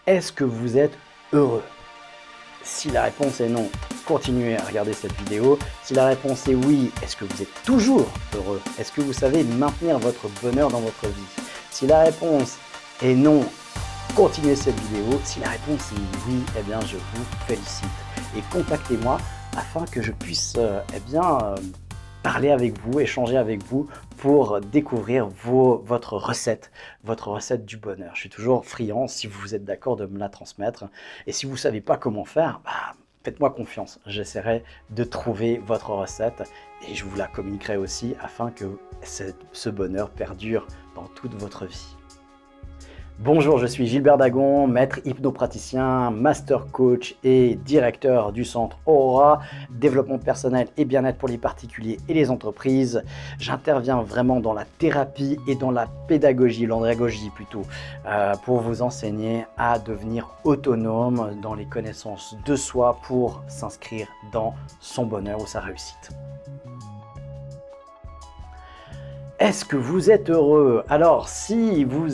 est-ce que vous êtes heureux? Si la réponse est non, continuez à regarder cette vidéo. Si la réponse est oui, est-ce que vous êtes toujours heureux? Est-ce que vous savez maintenir votre bonheur dans votre vie? Si la réponse est non, continuez cette vidéo. Si la réponse est oui, eh bien je vous félicite. Et contactez-moi afin que je puisse parler avec vous, échanger avec vous pour découvrir votre recette du bonheur. Je suis toujours friand, si vous êtes d'accord, de me la transmettre. Et si vous ne savez pas comment faire, faites-moi confiance. J'essaierai de trouver votre recette et je vous la communiquerai aussi afin que ce bonheur perdure dans toute votre vie. Bonjour, je suis Gilbert Dagon, maître hypnopraticien, master coach et directeur du centre Aura, développement personnel et bien-être pour les particuliers et les entreprises. J'interviens vraiment dans la thérapie et dans la pédagogie, l'andragogie plutôt, pour vous enseigner à devenir autonome dans les connaissances de soi pour s'inscrire dans son bonheur ou sa réussite. Est-ce que vous êtes heureux? Alors, si vous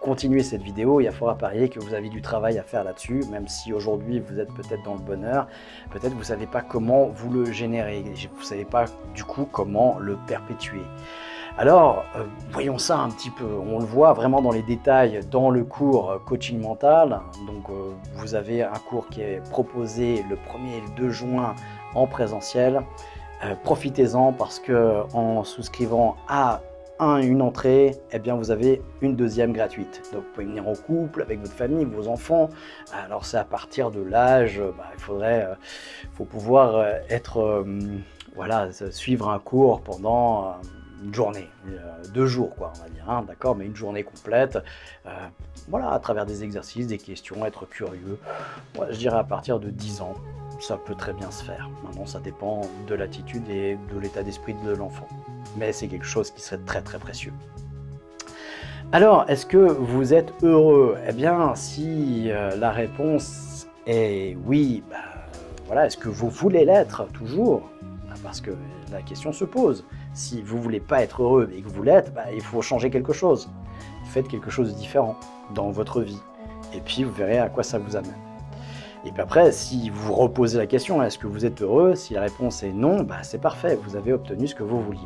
continuez cette vidéo, il y a fort à parier que vous avez du travail à faire là-dessus, même si aujourd'hui vous êtes peut-être dans le bonheur, peut-être vous ne savez pas comment vous le générer, vous ne savez pas du coup comment le perpétuer. Alors, voyons ça un petit peu, on le voit vraiment dans les détails dans le cours coaching mental. Donc, vous avez un cours qui est proposé le 1er et le 2 juin en présentiel. Profitez-en parce que en souscrivant à une entrée, eh bien vous avez une deuxième gratuite. Donc vous pouvez venir en couple avec votre famille, vos enfants. Alors c'est à partir de l'âge, faut pouvoir suivre un cours pendant une journée, 2 jours quoi, on va dire, hein, d'accord, mais une journée complète. À travers des exercices, des questions, être curieux. Moi, je dirais à partir de 10 ans. Ça peut très bien se faire. Maintenant, ça dépend de l'attitude et de l'état d'esprit de l'enfant. Mais c'est quelque chose qui serait très très précieux. Alors, est-ce que vous êtes heureux? Eh bien, si la réponse est oui, est-ce que vous voulez l'être toujours? Parce que la question se pose. Si vous ne voulez pas être heureux et que vous l'êtes, il faut changer quelque chose. Faites quelque chose de différent dans votre vie. Et puis, vous verrez à quoi ça vous amène. Et puis après, si vous reposez la question, est-ce que vous êtes heureux? Si la réponse est non, c'est parfait, vous avez obtenu ce que vous vouliez.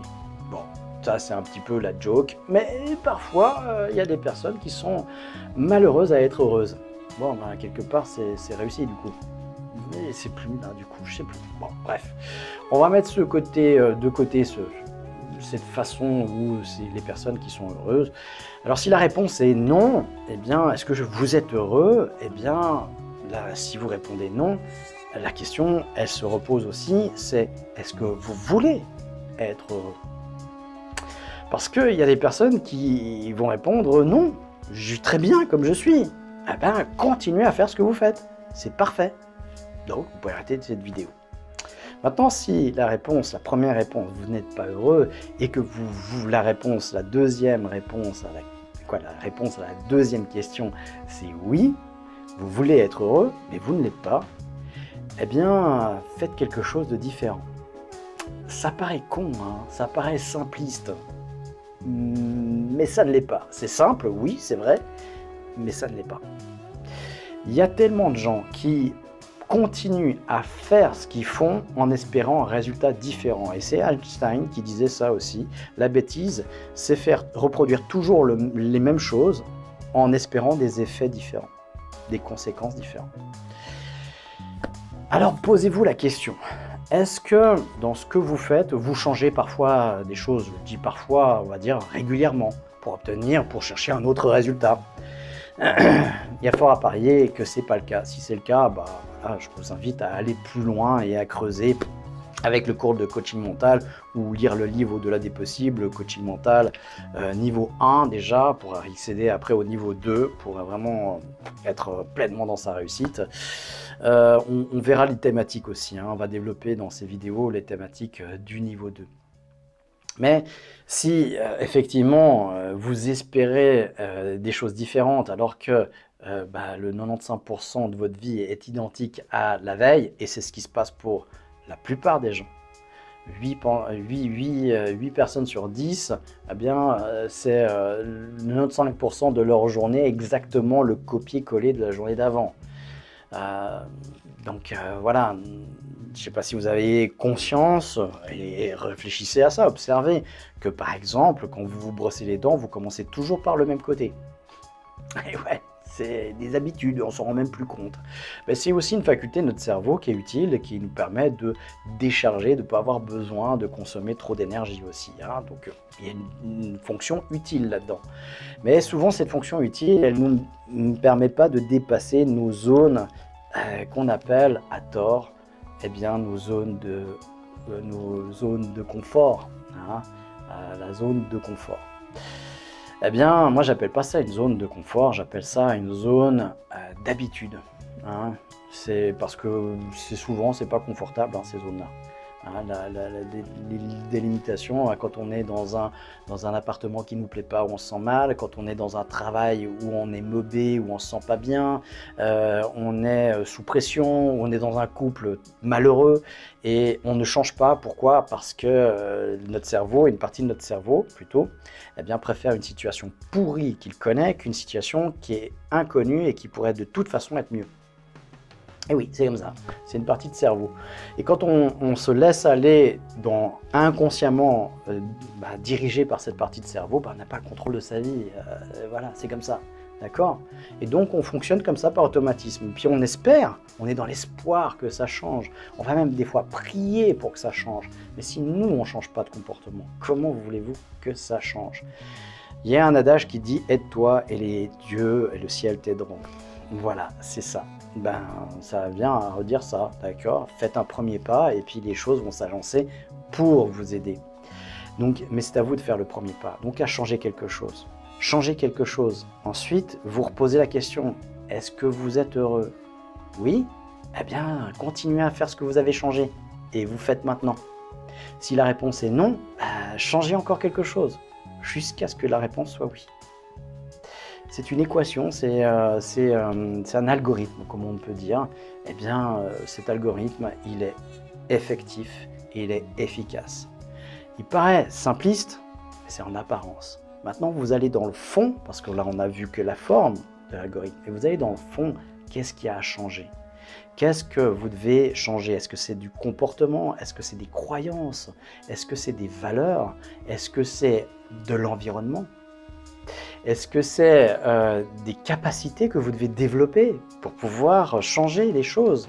Bon, ça c'est un petit peu la joke, mais parfois, il y a des personnes qui sont malheureuses à être heureuses. Bon, quelque part, c'est réussi du coup. Mais c'est plus là, du coup, je sais plus. Bon, bref. On va mettre de côté cette façon où c'est les personnes qui sont heureuses. Alors, si la réponse est non, eh bien, est-ce que vous êtes heureux? Eh bien, là, si vous répondez non, la question, elle se repose aussi, c'est est-ce que vous voulez être heureux? Parce qu'il y a des personnes qui vont répondre non, je suis très bien comme je suis. Eh bien, continuez à faire ce que vous faites, c'est parfait. Donc, vous pouvez arrêter cette vidéo. Maintenant, si la première réponse, vous n'êtes pas heureux et que la deuxième réponse la réponse à la deuxième question, c'est oui, vous voulez être heureux, mais vous ne l'êtes pas, eh bien, faites quelque chose de différent. Ça paraît con, hein, ça paraît simpliste, mais ça ne l'est pas. C'est simple, oui, c'est vrai, mais ça ne l'est pas. Il y a tellement de gens qui continuent à faire ce qu'ils font en espérant un résultat différent. Et c'est Einstein qui disait ça aussi. La bêtise, c'est faire reproduire toujours les mêmes choses en espérant des effets différents, des conséquences différentes. Alors posez-vous la question, est-ce que dans ce que vous faites, vous changez parfois des choses, je dis parfois, on va dire régulièrement, pour chercher un autre résultat? Il y a fort à parier que c'est pas le cas. Si c'est le cas, je vous invite à aller plus loin et à creuser avec le cours de coaching mental ou lire le livre Au-delà des possibles, coaching mental niveau 1 déjà, pour accéder après au niveau 2, pour vraiment être pleinement dans sa réussite. On verra les thématiques aussi, hein. On va développer dans ces vidéos les thématiques du niveau 2. Mais si effectivement vous espérez des choses différentes alors que le 95% de votre vie est identique à la veille, et c'est ce qui se passe pour la plupart des gens, 8 personnes sur 10, eh bien, c'est 95% de leur journée exactement le copier-coller de la journée d'avant. Voilà, je ne sais pas si vous avez conscience, et réfléchissez à ça, observez que par exemple, quand vous vous brossez les dents, vous commencez toujours par le même côté. Et ouais, c'est des habitudes, on s'en rend même plus compte. Mais c'est aussi une faculté de notre cerveau qui est utile, qui nous permet de décharger, de ne pas avoir besoin de consommer trop d'énergie aussi. Hein. Donc il y a une fonction utile là-dedans. Mais souvent cette fonction utile, elle ne nous permet pas de dépasser nos zones qu'on appelle à tort, eh bien, nos zones de confort. Hein. La zone de confort. Eh bien, moi, j'appelle pas ça une zone de confort, j'appelle ça une zone d'habitude. Hein. C'est parce que souvent, c'est pas confortable, hein, ces zones-là. Hein, les délimitations, quand on est dans un appartement qui ne nous plaît pas, où on se sent mal, quand on est dans un travail où on est mauvais, où on se sent pas bien, on est sous pression, on est dans un couple malheureux et on ne change pas. Pourquoi? Parce que notre cerveau, une partie de notre cerveau plutôt, eh bien, préfère une situation pourrie qu'il connaît qu'une situation qui est inconnue et qui pourrait de toute façon être mieux. Et oui, c'est comme ça, c'est une partie de cerveau. Et quand on se laisse aller inconsciemment dirigé par cette partie de cerveau, on n'a pas le contrôle de sa vie. Voilà, c'est comme ça. D'accord? Et donc on fonctionne comme ça par automatisme. Puis on espère, on est dans l'espoir que ça change. On va même des fois prier pour que ça change. Mais si nous, on ne change pas de comportement, comment voulez-vous que ça change? Il y a un adage qui dit « aide-toi et les dieux et le ciel t'aideront ». Voilà, c'est ça. Ça vient à redire ça, d'accord? Faites un premier pas et puis les choses vont s'agencer pour vous aider. Donc, mais c'est à vous de faire le premier pas. Donc, à changer quelque chose. Changer quelque chose. Ensuite, vous reposez la question, est-ce que vous êtes heureux? Oui? Eh bien, continuez à faire ce que vous avez changé et vous faites maintenant. Si la réponse est non, changez encore quelque chose jusqu'à ce que la réponse soit oui. C'est une équation, c'est un algorithme, comme on peut dire. Eh bien, cet algorithme, il est effectif et il est efficace. Il paraît simpliste, mais c'est en apparence. Maintenant, vous allez dans le fond, parce que là, on a vu que la forme de l'algorithme, et vous allez dans le fond, qu'est-ce qui a à changer? Qu'est-ce que vous devez changer? Est-ce que c'est du comportement? Est-ce que c'est des croyances? Est-ce que c'est des valeurs? Est-ce que c'est de l'environnement? Est-ce que c'est des capacités que vous devez développer pour pouvoir changer les choses?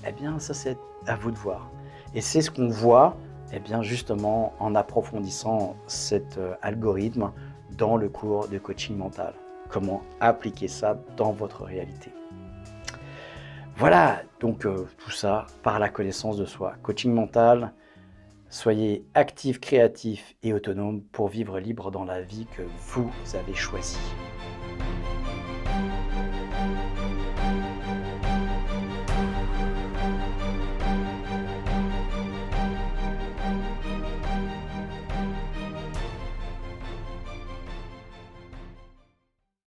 Eh bien, ça, c'est à vous de voir. Et c'est ce qu'on voit, eh bien, justement, en approfondissant cet algorithme dans le cours de coaching mental. Comment appliquer ça dans votre réalité. Voilà, donc tout ça par la connaissance de soi. Coaching mental. Soyez actif, créatif et autonome pour vivre libre dans la vie que vous avez choisie.